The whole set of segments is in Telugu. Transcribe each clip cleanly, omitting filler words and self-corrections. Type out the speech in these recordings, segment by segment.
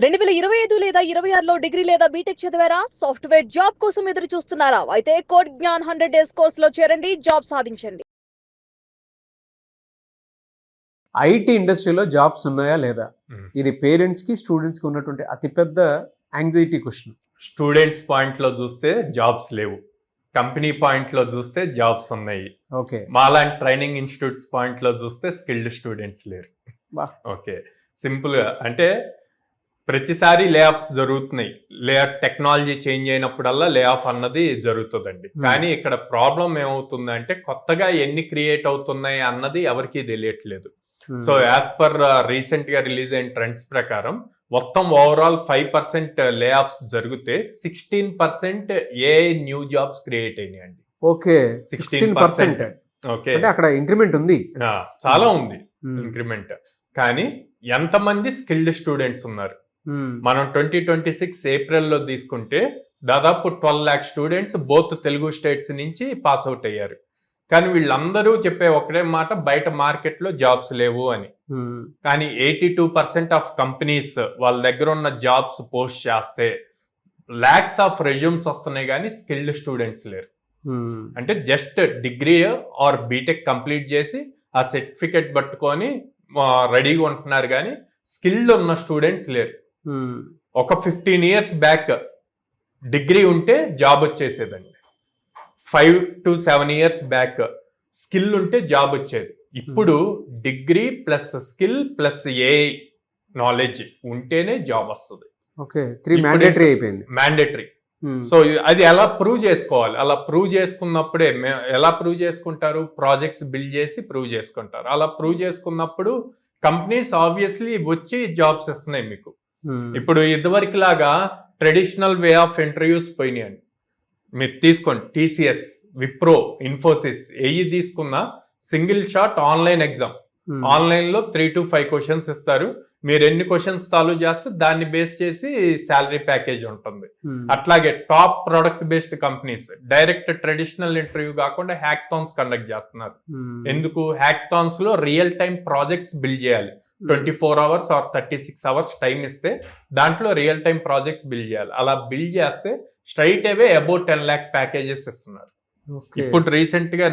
2025 లేదా 26లో డిగ్రీ లేదా బీటెక్ చదివారా? సాఫ్ట్‌వేర్ జాబ్ కోసం ఎదురు చూస్తున్నారా? అయితే కోడ్ జ్ఞాన్ 100 డేస్ కోర్సులో చేరండి, జాబ్ సాధించండి. ఐటీ ఇండస్ట్రీలో జాబ్స్ ఉన్నాయా లేదా? మ్మ్. ఇది పేరెంట్స్కి స్టూడెంట్స్కి ఉన్నటువంటి అతిపెద్ద యాంగ్జైటీ క్వశ్చన్. స్టూడెంట్స్ పాయింట్లో చూస్తే జాబ్స్ లేవు, కంపెనీ పాయింట్లో చూస్తే జాబ్స్ ఉన్నాయి. ఓకే, మాలాంటి ట్రైనింగ్ ఇన్స్టిట్యూట్స్ పాయింట్లో చూస్తే స్కిల్డ్ స్టూడెంట్స్ లేరు. బా. ఓకే, సింపుల్గా అంటే ప్రతిసారి లే ఆఫ్స్ జరుగుతున్నాయి. టెక్నాలజీ చేంజ్ అయినప్పుడల్లా లే ఆఫ్ అన్నది జరుగుతుందండి. కానీ ఇక్కడ ప్రాబ్లం ఏమవుతుందంటే కొత్తగా ఎన్ని క్రియేట్ అవుతున్నాయి అన్నది ఎవరికీ తెలియట్లేదు. సో యాజ్ పర్ రీసెంట్ గా రిలీజ్ అయిన ట్రెండ్స్ ప్రకారం మొత్తం ఓవరాల్ 5% లే ఆఫ్స్ జరిగితే 16% ఏఐ న్యూ జాబ్స్ క్రియేట్ అయినాయండి. ఓకే, 16%. ఓకే, అంటే అక్కడ ఇంక్రిమెంట్ ఉంది. చాలా ఉంది ఇంక్రిమెంట్. కానీ ఎంతమంది స్కిల్డ్ స్టూడెంట్స్ ఉన్నారు? మనం 2026 ఏప్రిల్లో తీసుకుంటే దాదాపు 12 lakh students both Telugu states నుంచి పాస్ అవుట్ అయ్యారు. కానీ వీళ్ళందరూ చెప్పే ఒకటే మాట, బయట మార్కెట్లో జాబ్స్ లేవు అని. కానీ 82% ఆఫ్ కంపెనీస్ వాళ్ళ దగ్గర ఉన్న జాబ్స్ పోస్ట్ చేస్తే లాక్స్ ఆఫ్ రెజ్యూమ్స్ వస్తున్నాయి, కానీ స్కిల్డ్ స్టూడెంట్స్ లేరు. అంటే just degree or BTech complete చేసి ఆ సర్టిఫికెట్ పట్టుకొని రెడీగా ఉంటున్నారు, కానీ స్కిల్డ్ ఉన్న స్టూడెంట్స్ లేరు. ఒక 15 years బ్యాక్ డిగ్రీ ఉంటే జాబ్ వచ్చేసేదండి. 5 to 7 years బ్యాక్ స్కిల్ ఉంటే జాబ్ వచ్చేది. ఇప్పుడు degree plus skill plus AI knowledge ఉంటేనే జాబ్ వస్తుంది. ఓకే, 3 మ్యాండేటరీ అయిపోయింది. మ్యాండేటరీ. సో అది ఎలా ప్రూవ్ చేసుకోవాలి? అలా ప్రూవ్ చేసుకున్నప్పుడే ఎలా ప్రూవ్ చేసుకుంటారు? ప్రాజెక్ట్స్ బిల్డ్ చేసి ప్రూవ్ చేసుకుంటారు. అలా ప్రూవ్ చేసుకున్నప్పుడు కంపెనీస్ ఆబ్వియస్లీ వచ్చి జాబ్స్ ఇస్తున్నాయి మీకు. ఇప్పుడు ఇదివరకు లాగా ట్రెడిషనల్ వే ఆఫ్ ఇంటర్వ్యూస్ పోయినాయండి. మీరు తీసుకోండి, టీసీఎస్, విప్రో, ఇన్ఫోసిస్ ఏవి తీసుకున్నా single shot online exam. Online లో 3 to 5 క్వశ్చన్స్ ఇస్తారు. మీరు ఎన్ని క్వశ్చన్స్ సాల్వ్ చేస్తే దాన్ని బేస్ చేసి శాలరీ ప్యాకేజ్ ఉంటుంది. అట్లాగే top product based companies direct traditional interview కాకుండా హ్యాక్థాన్స్ కండక్ట్ చేస్తున్నారు. ఎందుకు? హ్యాక్థాన్స్ లో రియల్ టైం ప్రాజెక్ట్స్ బిల్డ్ చేయాలి. 24 hours ఆర్ 36 hours టైం ఇస్తే దాంట్లో రియల్ టైం ప్రాజెక్ట్స్ బిల్డ్ చేయాలి. అలా బిల్డ్ చేస్తే straight away about 10 lakh packages ఇస్తున్నారు. ఇప్పుడు రీసెంట్ గా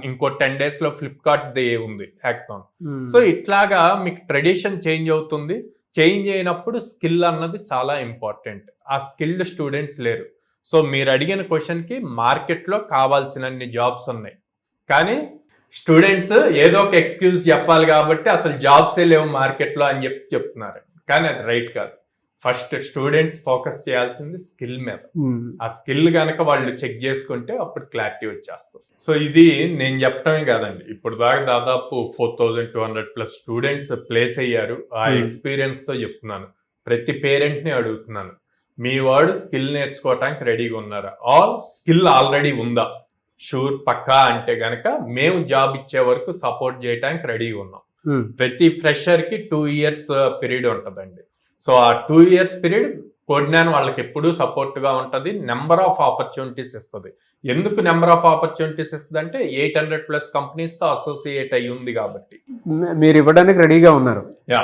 ఇంకో 10 days లో ఫ్లిప్కార్ట్ ది ఉంది హ్యాక్థాన్. సో ఇట్లాగా మీకు ట్రెడిషన్ చేంజ్ అవుతుంది. చేంజ్ అయినప్పుడు స్కిల్ అన్నది చాలా ఇంపార్టెంట్. ఆ స్కిల్డ్ స్టూడెంట్స్ లేరు. సో మీరు అడిగిన క్వశ్చన్ కి మార్కెట్ లో కావాల్సినన్ని జాబ్స్ ఉన్నాయి, కానీ స్టూడెంట్స్ ఏదో ఒక ఎక్స్క్యూజ్ చెప్పాలి కాబట్టి అసలు జాబ్సే లేవు మార్కెట్లో అని చెప్తున్నారు. కానీ అది రైట్ కాదు. ఫస్ట్ స్టూడెంట్స్ ఫోకస్ చేయాల్సింది స్కిల్ మీద. ఆ స్కిల్ కనుక వాళ్ళు చెక్ చేసుకుంటే అప్పుడు క్లారిటీ వచ్చేస్తుంది. సో ఇది నేను చెప్పడమే కాదండి, ఇప్పుడు దాకా దాదాపు 4200+ స్టూడెంట్స్ ప్లేస్ అయ్యారు. ఆ ఎక్స్పీరియన్స్ తో చెప్తున్నాను. ప్రతి పేరెంట్ ని అడుగుతున్నాను, మీ వాడు స్కిల్ నేర్చుకోవటానికి రెడీగా ఉన్నారా? ఆల్ స్కిల్ ఆల్రెడీ ఉందా? షూర్, పక్కా అంటే గనక మేము జాబ్ ఇచ్చే వరకు సపోర్ట్ చేయడానికి రెడీగా ఉన్నాం. ప్రతి ఫ్రెషర్ కి 2 years పీరియడ్ ఉంటుందండి. సో ఆ 2 years పీరియడ్ కోడ్జ్ఞాన్ వాళ్ళకి ఎప్పుడూ సపోర్ట్ గా ఉంటుంది. నెంబర్ ఆఫ్ ఆపర్చునిటీస్ ఇస్తుంది. ఎందుకు నెంబర్ ఆఫ్ ఆపర్చునిటీస్ ఇస్తుంది అంటే 800+ కంపెనీస్ తో అసోసియేట్ అయ్యి ఉంది కాబట్టి. మీరు ఇవ్వడానికి రెడీగా ఉన్నారు. యా,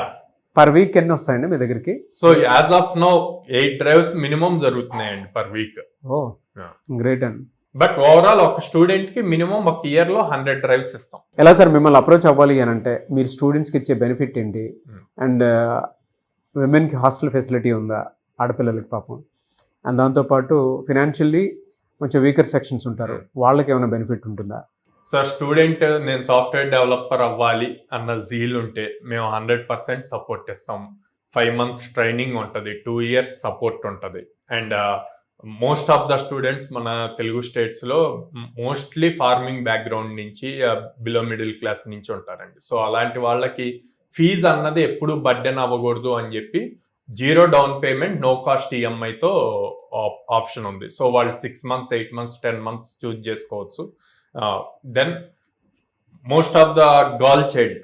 పర్ వీక్ ఎన్ని వస్తాయండి మీ దగ్గరికి? So as of now 8 drives minimum జరుగుతున్నాయండి పర్ వీక్. ఓ గ్రేట్ అండి. బట్ ఓవరాల్ ఒక స్టూడెంట్ కి మినిమం ఒక ఇయర్ లో 100 drives ఇస్తాం. ఎలా సార్ మిమ్మల్ని అప్రోచ్ అవ్వాలి అని అంటే మీరు స్టూడెంట్స్కి ఇచ్చే బెనిఫిట్ ఏంటి? అండ్ విమెన్కి హాస్టల్ ఫెసిలిటీ ఉందా ఆడపిల్లలకి పాపం? అండ్ దాంతోపాటు ఫినాన్షియల్లీ కొంచెం వీకర్ సెక్షన్స్ ఉంటారు, వాళ్ళకి ఏమైనా బెనిఫిట్ ఉంటుందా? సార్ స్టూడెంట్ నేను సాఫ్ట్వేర్ డెవలపర్ అవ్వాలి అన్న జీల్ ఉంటే మేము 100% సపోర్ట్ ఇస్తాం. 5 months ట్రైనింగ్ ఉంటుంది, 2 years సపోర్ట్ ఉంటుంది. And most of the students మన తెలుగు స్టేట్స్ లో మోస్ట్లీ ఫార్మింగ్ బ్యాక్గ్రౌండ్ నుంచి బిలో మిడిల్ క్లాస్ నుంచి ఉంటారండి. సో అలాంటి వాళ్ళకి ఫీజు అన్నది ఎప్పుడు బర్డెన్ అవ్వకూడదు అని చెప్పి 0 down payment నో కాస్ట్ ఈఎంఐతో ఆప్షన్ ఉంది. సో వాళ్ళు 6 months, 8 months, 10 months చూజ్ చేసుకోవచ్చు. Then most of the girl child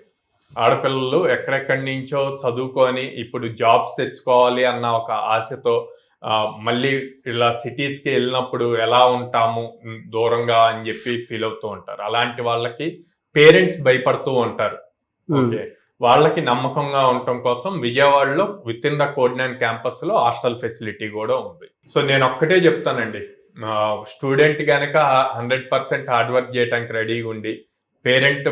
ఆడపిల్లలు ఎక్కడెక్కడి నుంచో చదువుకొని ఇప్పుడు జాబ్స్ తెచ్చుకోవాలి అన్న ఒక ఆశతో మళ్ళీ ఇలా సిటీస్కి వెళ్ళినప్పుడు ఎలా ఉంటాము దూరంగా అని చెప్పి ఫీల్ అవుతూ ఉంటారు. అలాంటి వాళ్ళకి పేరెంట్స్ భయపడుతూ ఉంటారు. ఓకే, వాళ్ళకి నమ్మకంగా ఉండటం కోసం విజయవాడలో విత్ ఇన్ ద కోడ్9 క్యాంపస్ లో హాస్టల్ ఫెసిలిటీ కూడా ఉంది. సో నేను ఒక్కటే చెప్తానండి, స్టూడెంట్ కనుక 100% హార్డ్ వర్క్ చేయడానికి రెడీగా ఉండి పేరెంట్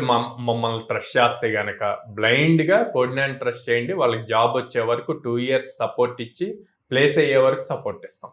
మమ్మల్ని ట్రస్ట్ చేస్తే గనక బ్లైండ్ గా కోడ్9 ట్రస్ట్ చేయండి. వాళ్ళకి జాబ్ వచ్చే వరకు 2 years సపోర్ట్ ఇచ్చి ప్లేస్ అయ్యే వరకు సపోర్ట్ ఇస్తాం.